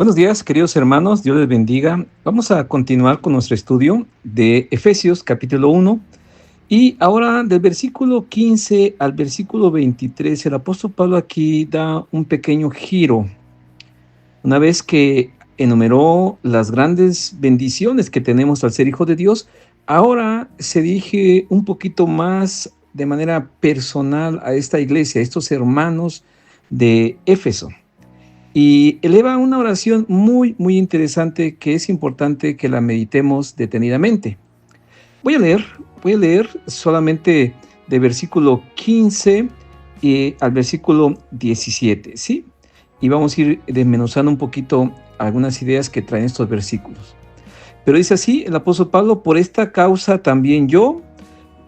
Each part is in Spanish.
Buenos días, queridos hermanos, Dios les bendiga. Vamos a continuar con nuestro estudio de Efesios capítulo 1 y ahora del versículo 15 al versículo 23, el apóstol Pablo aquí da un pequeño giro. Una vez que enumeró las grandes bendiciones que tenemos al ser hijo de Dios, ahora se dirige un poquito más de manera personal a esta iglesia, a estos hermanos de Éfeso. Y eleva una oración muy interesante que es importante que la meditemos detenidamente. Voy a leer, voy a leer solamente de versículo 15 al versículo 17, ¿sí? Y vamos a ir desmenuzando un poquito algunas ideas que traen estos versículos. Pero dice así el apóstol Pablo: por esta causa también yo,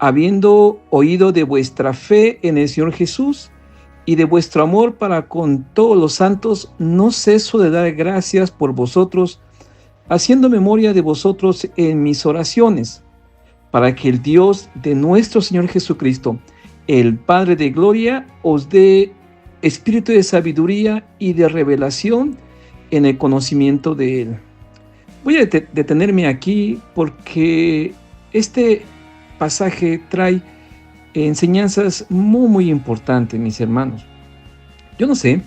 habiendo oído de vuestra fe en el Señor Jesús y de vuestro amor para con todos los santos, no ceso de dar gracias por vosotros, haciendo memoria de vosotros en mis oraciones, para que el Dios de nuestro Señor Jesucristo, el Padre de gloria, os dé espíritu de sabiduría y de revelación en el conocimiento de Él. Voy a detenerme aquí porque este pasaje trae enseñanzas muy importantes, mis hermanos. Yo no sé,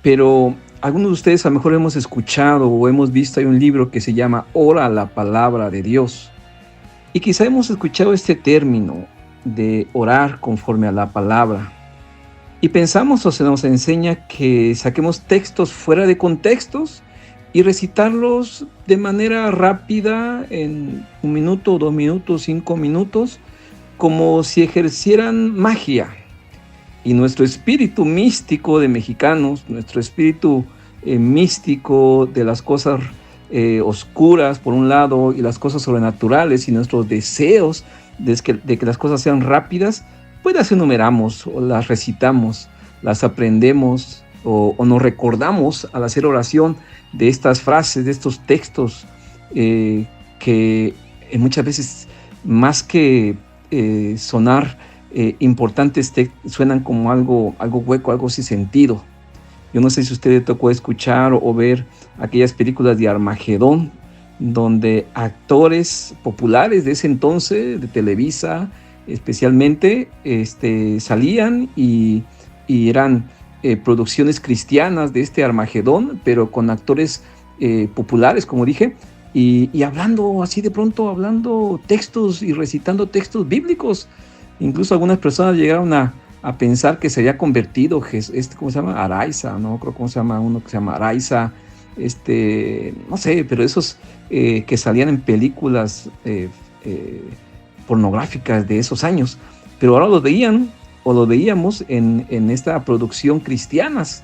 pero algunos de ustedes a lo mejor hemos escuchado o hemos visto, hay un libro que se llama Ora la palabra de Dios. Y quizá hemos escuchado este término de orar conforme a la palabra. Y pensamos o se nos enseña que saquemos textos fuera de contextos y recitarlos de manera rápida en 1 minuto, 2 minutos, 5 minutos, como si ejercieran magia. Y nuestro espíritu místico de mexicanos, nuestro espíritu místico de las cosas oscuras por un lado y las cosas sobrenaturales y nuestros deseos de que las cosas sean rápidas, pues las enumeramos o las recitamos, las aprendemos o nos recordamos al hacer oración de estas frases, de estos textos que muchas veces más que sonar importantes, suenan como algo hueco, algo sin sentido. Yo no sé si a usted le tocó escuchar o ver aquellas películas de Armagedón, donde actores populares de ese entonces, de Televisa especialmente, salían y eran producciones cristianas de este Armagedón, pero con actores populares, como dije, y hablando así de pronto, hablando textos y recitando textos bíblicos. Incluso algunas personas llegaron a pensar que se había convertido, ¿cómo se llama? Araiza, no creo cómo se llama uno que se llama Araiza, no sé, pero esos que salían en películas pornográficas de esos años, pero ahora los veían o los veíamos en esta producción cristianas,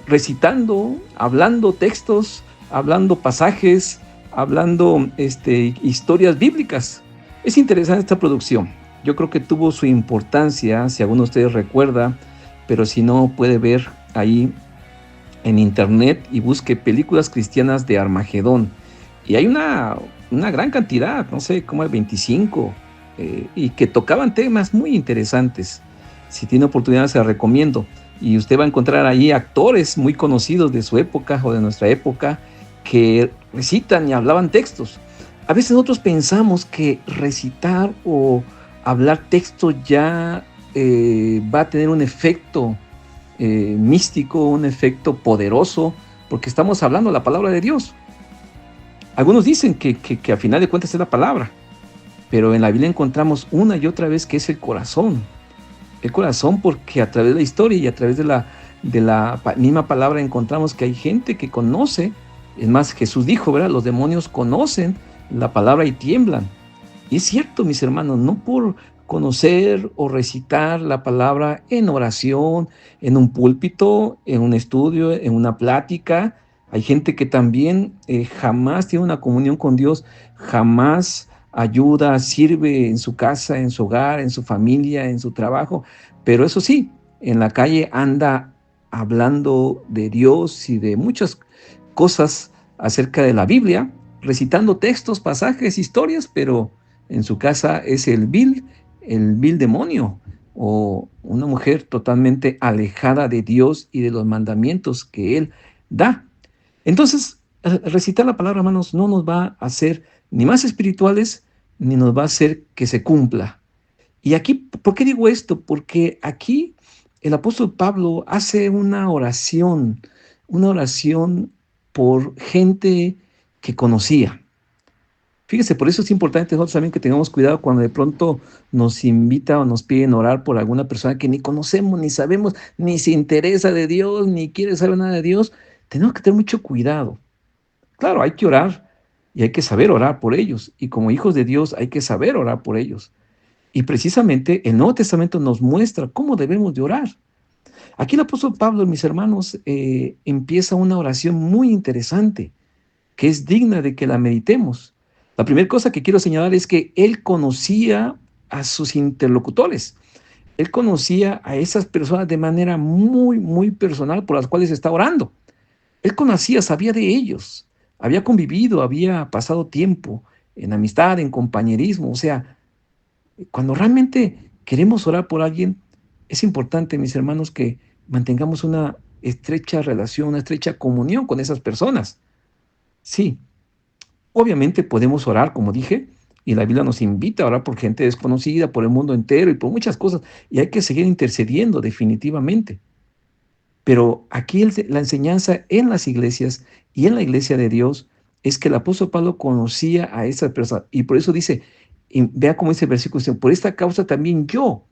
recitando, hablando textos, hablando pasajes, hablando historias bíblicas. Es interesante esta producción. Yo creo que tuvo su importancia, si alguno de ustedes recuerda, pero si no, puede ver ahí en internet y busque películas cristianas de Armagedón. Y hay una gran cantidad, no sé, como 25, y que tocaban temas muy interesantes. Si tiene oportunidad, se la recomiendo. Y usted va a encontrar ahí actores muy conocidos de su época o de nuestra época que recitan y hablaban textos. A veces nosotros pensamos que recitar o hablar texto ya va a tener un efecto místico, un efecto poderoso, porque estamos hablando la palabra de Dios. Algunos dicen que a final de cuentas es la palabra, pero en la Biblia encontramos una y otra vez que es el corazón. El corazón, porque a través de la historia y a través de la misma palabra encontramos que hay gente que conoce. Es más, Jesús dijo, ¿verdad? Los demonios conocen la palabra y tiemblan. Y es cierto, mis hermanos, no por conocer o recitar la palabra en oración, en un púlpito, en un estudio, en una plática. Hay gente que también jamás tiene una comunión con Dios, jamás ayuda, sirve en su casa, en su hogar, en su familia, en su trabajo. Pero eso sí, en la calle anda hablando de Dios y de muchas cosas acerca de la Biblia, recitando textos, pasajes, historias, pero en su casa es el vil demonio, o una mujer totalmente alejada de Dios y de los mandamientos que Él da. Entonces, recitar la palabra, hermanos, no nos va a hacer ni más espirituales, ni nos va a hacer que se cumpla. Y aquí, ¿por qué digo esto? Porque aquí el apóstol Pablo hace una oración por gente que conocía. Fíjese, por eso es importante nosotros también que tengamos cuidado cuando de pronto nos invita o nos piden orar por alguna persona que ni conocemos, ni sabemos, ni se interesa de Dios, ni quiere saber nada de Dios. Tenemos que tener mucho cuidado. Claro, hay que orar y hay que saber orar por ellos. Y como hijos de Dios hay que saber orar por ellos. Y precisamente el Nuevo Testamento nos muestra cómo debemos de orar. Aquí el apóstol Pablo, mis hermanos, empieza una oración muy interesante, que es digna de que la meditemos. La primera cosa que quiero señalar es que él conocía a sus interlocutores. Él conocía a esas personas de manera muy, muy personal por las cuales está orando. Él conocía, sabía de ellos, había convivido, había pasado tiempo en amistad, en compañerismo. O sea, cuando realmente queremos orar por alguien, es importante, mis hermanos, que mantengamos una estrecha relación, una estrecha comunión con esas personas. Sí, obviamente podemos orar, como dije, y la Biblia nos invita a orar por gente desconocida, por el mundo entero y por muchas cosas, y hay que seguir intercediendo definitivamente. Pero aquí la enseñanza en las iglesias y en la iglesia de Dios es que el apóstol Pablo conocía a esas personas, y por eso dice, y vea cómo dice el versículo, dice, por esta causa también yo,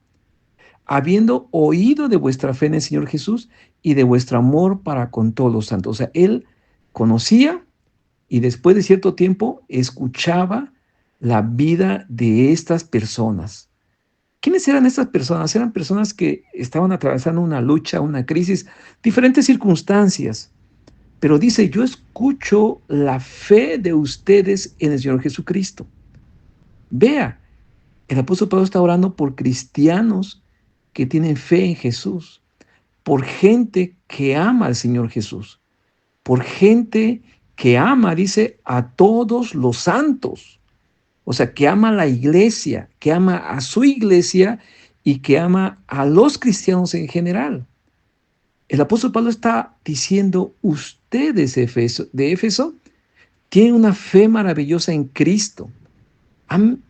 habiendo oído de vuestra fe en el Señor Jesús y de vuestro amor para con todos los santos. O sea, él conocía y después de cierto tiempo escuchaba la vida de estas personas. ¿Quiénes eran estas personas? Eran personas que estaban atravesando una lucha, una crisis, diferentes circunstancias. Pero dice, yo escucho la fe de ustedes en el Señor Jesucristo. Vea, el apóstol Pablo está orando por cristianos que tienen fe en Jesús, por gente que ama al Señor Jesús, por gente que ama, dice, a todos los santos. O sea, que ama a la iglesia, que ama a su iglesia y que ama a los cristianos en general. El apóstol Pablo está diciendo, ustedes de Éfeso tienen una fe maravillosa en Cristo. Han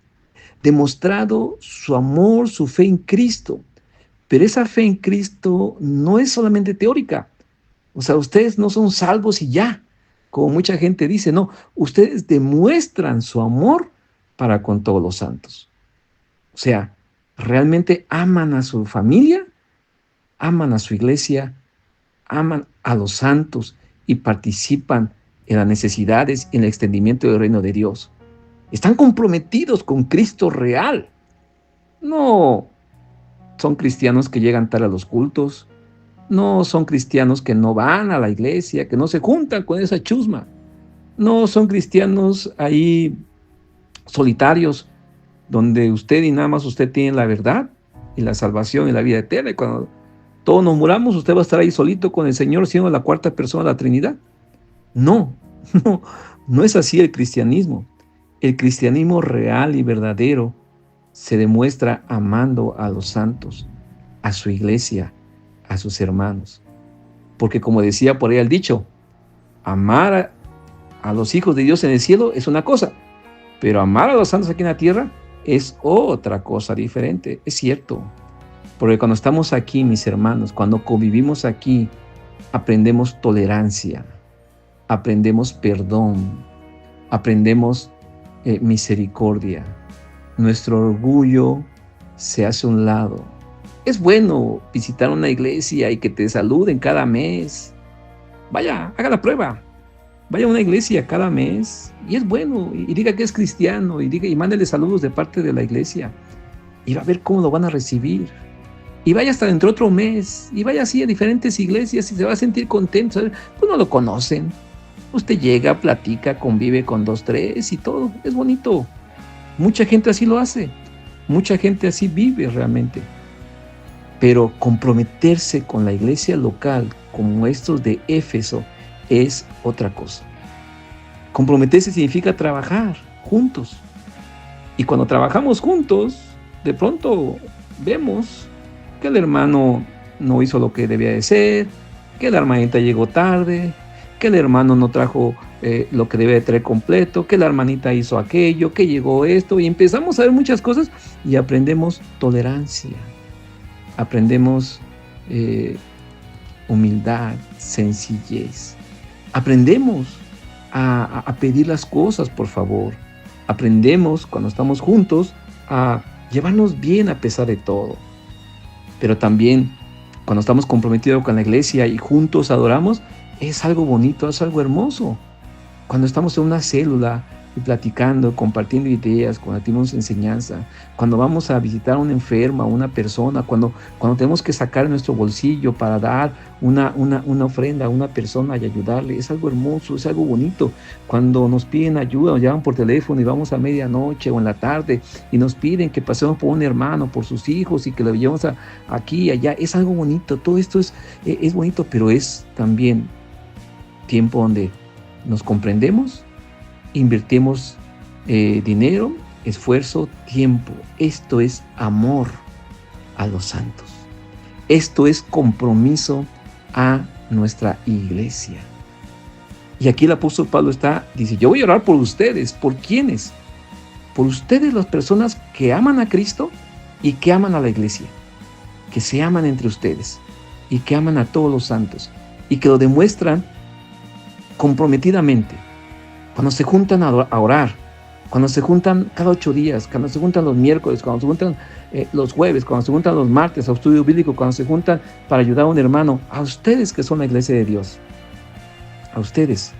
demostrado su amor, su fe en Cristo. Pero esa fe en Cristo no es solamente teórica. O sea, ustedes no son salvos y ya, como mucha gente dice. No, ustedes demuestran su amor para con todos los santos. O sea, realmente aman a su familia, aman a su iglesia, aman a los santos y participan en las necesidades y en el extendimiento del reino de Dios. Están comprometidos con Cristo real. No son cristianos que llegan tarde a los cultos. No son cristianos que no van a la iglesia, que no se juntan con esa chusma. No son cristianos ahí solitarios, donde usted y nada más usted tiene la verdad y la salvación y la vida eterna. Y cuando todos nos muramos, usted va a estar ahí solito con el Señor, siendo la cuarta persona de la Trinidad. No, no, no es así el cristianismo. El cristianismo real y verdadero se demuestra amando a los santos, a su iglesia, a sus hermanos. Porque como decía por ahí el dicho, amar a los hijos de Dios en el cielo es una cosa, pero amar a los santos aquí en la tierra es otra cosa diferente. Es cierto, porque cuando estamos aquí, mis hermanos, cuando convivimos aquí, aprendemos tolerancia, aprendemos perdón, aprendemos misericordia. Nuestro orgullo se hace a un lado. Es bueno visitar una iglesia y que te saluden cada mes. Vaya, haga la prueba. Vaya a una iglesia cada mes y es bueno, y diga que es cristiano, y diga y mándele saludos de parte de la iglesia. Y va a ver cómo lo van a recibir. Y vaya hasta dentro de otro mes, y vaya así a diferentes iglesias y se va a sentir contento. Pues no lo conocen. Usted llega, platica, convive con 2, 3 y todo. Es bonito. Mucha gente así lo hace. Mucha gente así vive realmente. Pero comprometerse con la iglesia local, como estos de Éfeso, es otra cosa. Comprometerse significa trabajar juntos. Y cuando trabajamos juntos, de pronto vemos que el hermano no hizo lo que debía de ser, que la hermanita llegó tarde, que el hermano no trajo lo que debe de traer completo, que la hermanita hizo aquello, que llegó esto, y empezamos a ver muchas cosas y aprendemos tolerancia, aprendemos humildad, sencillez, aprendemos a pedir las cosas, por favor, aprendemos cuando estamos juntos a llevarnos bien a pesar de todo, pero también cuando estamos comprometidos con la iglesia y juntos adoramos, es algo bonito, es algo hermoso. Cuando estamos en una célula y platicando, compartiendo ideas, cuando tenemos enseñanza, cuando vamos a visitar a una enferma, a una persona, cuando tenemos que sacar nuestro bolsillo para dar una ofrenda a una persona y ayudarle, es algo hermoso, es algo bonito. Cuando nos piden ayuda, nos llaman por teléfono y vamos a medianoche o en la tarde y nos piden que pasemos por un hermano, por sus hijos y que lo llevemos aquí y allá, es algo bonito. Todo esto es bonito, pero es también tiempo donde nos comprendemos, invertimos dinero, esfuerzo, tiempo. Esto es amor a los santos. Esto es compromiso a nuestra iglesia. Y aquí el apóstol Pablo dice, yo voy a orar por ustedes. ¿Por quiénes? Por ustedes, las personas que aman a Cristo y que aman a la iglesia, que se aman entre ustedes y que aman a todos los santos y que lo demuestran comprometidamente. Cuando se juntan a orar, cuando se juntan cada 8 días, cuando se juntan los miércoles, cuando se juntan los jueves, cuando se juntan los martes a estudio bíblico, cuando se juntan para ayudar a un hermano, a ustedes que son la iglesia de Dios, a ustedes,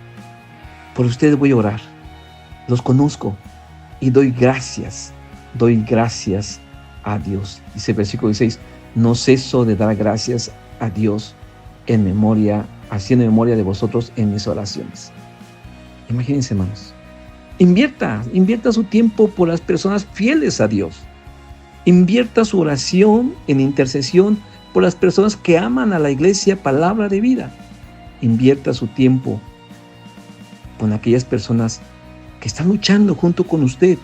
por ustedes voy a orar. Los conozco y doy gracias a Dios. Dice el versículo 16, no ceso de dar gracias a Dios haciendo memoria de vosotros en mis oraciones. Imagínense, hermanos. Invierta su tiempo por las personas fieles a Dios. Invierta su oración en intercesión por las personas que aman a la iglesia Palabra de Vida. Invierta su tiempo con aquellas personas que están luchando junto con usted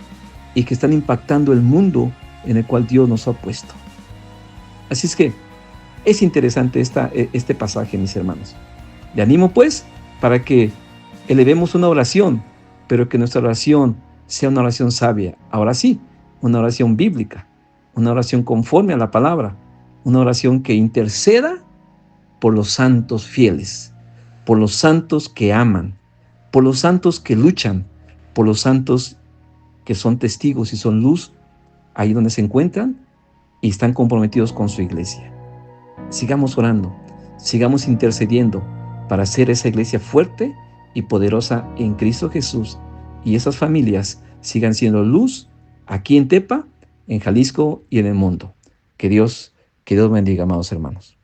y que están impactando el mundo en el cual Dios nos ha puesto. Así es que es interesante este pasaje, mis hermanos. Le animo, pues, para que elevemos una oración, pero que nuestra oración sea una oración sabia. Ahora sí, una oración bíblica, una oración conforme a la palabra, una oración que interceda por los santos fieles, por los santos que aman, por los santos que luchan, por los santos que son testigos y son luz ahí donde se encuentran y están comprometidos con su iglesia. Sigamos orando, sigamos intercediendo para hacer esa iglesia fuerte y poderosa en Cristo Jesús, y esas familias sigan siendo luz aquí en Tepa, en Jalisco y en el mundo. Que Dios bendiga, amados hermanos.